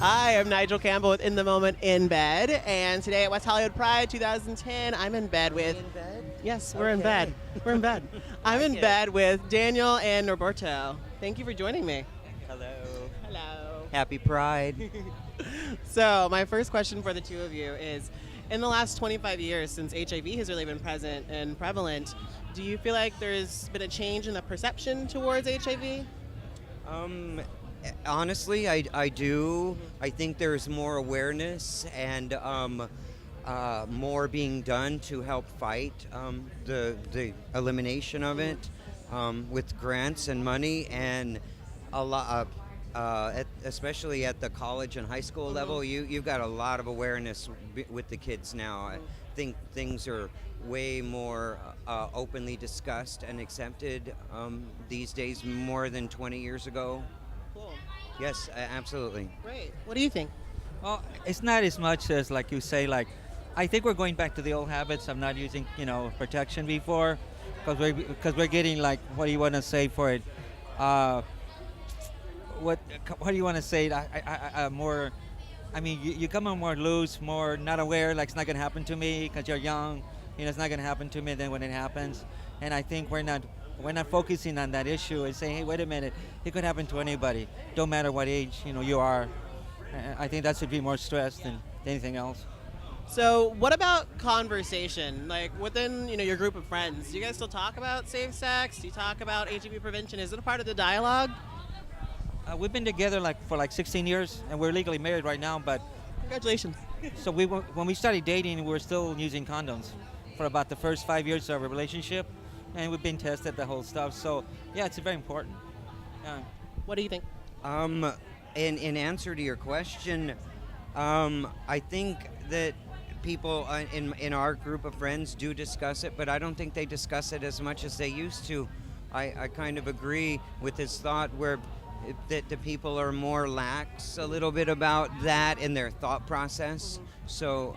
Hi, I'm Nigel Campbell with In the Moment in Bed, and today at West Hollywood Pride 2010, I'm in bed with... In bed? Yes, we're in bed. We're in bed. I'm in bed with Daniel and Norberto. Thank you for joining me. Hello. Hello. Happy Pride. So, my first question for the two of you is, in the last 25 years since HIV has really been present and prevalent, do you feel like there's been a change in the perception towards HIV? Honestly, I do. I think there's more awareness and more being done to help fight the elimination of it with grants and money, and a lot, especially at the college and high school level. You've got a lot of awareness with the kids now. I think things are way more openly discussed and accepted these days, more than 20 years ago. Cool. Yes, absolutely. Great. What do you think? Well, it's not as much as like you say. Like, I think we're going back to the old habits of not using, protection before, because we're getting like, what do you want to say for it? What do you want to say? More. I mean, you come on more loose, more not aware. Like, it's not going to happen to me because you're young. It's not going to happen to me. Then when it happens, and I think we're not focusing on that issue and saying, hey, wait a minute, it could happen to anybody. Don't matter what age you are. I think that should be more stressed than anything else. So what about conversation? Like within your group of friends, do you guys still talk about safe sex? Do you talk about HIV prevention? Is it a part of the dialogue? We've been together for 16 years, and we're legally married right now. But congratulations. So when we started dating, we were still using condoms for about the first 5 years of our relationship. And we've been tested, the whole stuff. So, yeah, it's very important. What do you think? In answer to your question, I think that people in our group of friends do discuss it, but I don't think they discuss it as much as they used to. I kind of agree with this thought that the people are more lax a little bit about that in their thought process. So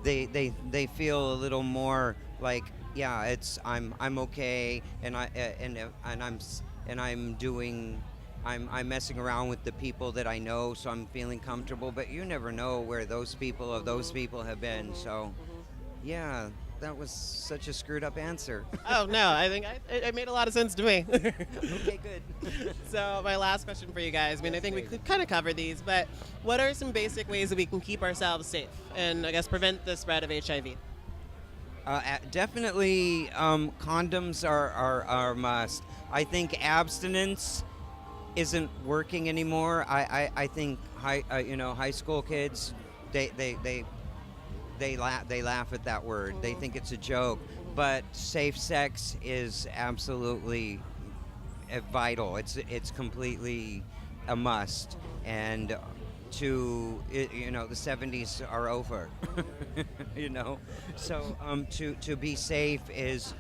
they feel a little more like, yeah, I'm okay, and I'm messing around with the people that I know, so I'm feeling comfortable. But you never know where those people have been. So, yeah, that was such a screwed up answer. Oh no, I think it made a lot of sense to me. Okay, good. So my last question for you guys. I mean, I think we could kind of cover these, but what are some basic ways that we can keep ourselves safe and I guess prevent the spread of HIV? Definitely, condoms are a must. I think abstinence isn't working anymore. I think high school kids they laugh at that word. They think it's a joke. But safe sex is absolutely vital. It's completely a must. And the 70s are over. So to be safe is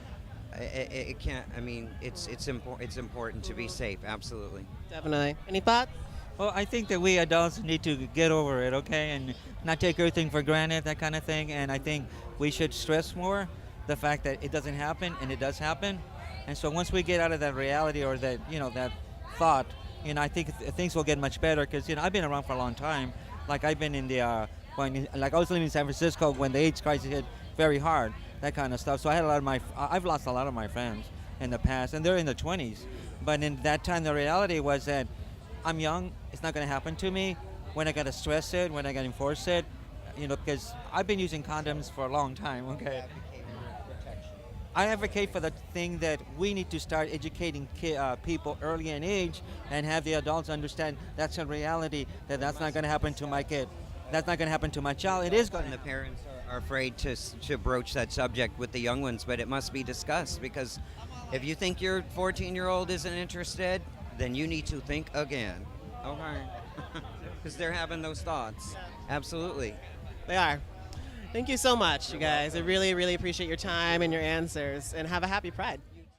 it can't. I mean, it's important to be safe. Absolutely. Definitely. Any thoughts? Well, I think that we adults need to get over it, okay, and not take everything for granted, that kind of thing. And I think we should stress more the fact that it doesn't happen, and it does happen. And so once we get out of that reality or that that thought, I think things will get much better, because I've been around for a long time. Like I was living in San Francisco when the AIDS crisis hit very hard, that kind of stuff. So I've lost a lot of my friends in the past, and they're in their 20s. But in that time, the reality was that I'm young. It's not going to happen to me. When I got to stress it, when I got to enforce it, because I've been using condoms for a long time. Okay. I advocate for the thing that we need to start educating people early in age and have the adults understand that's a reality, that's not going to happen to my kid. That's not going to happen to my child. It is going to. And the parents are afraid to broach that subject with the young ones, but it must be discussed, because if you think your 14-year-old isn't interested, then you need to think again. Okay. Because they're having those thoughts. Absolutely. They are. Thank you so much, you guys. I really, really appreciate your time and your answers, and have a happy Pride.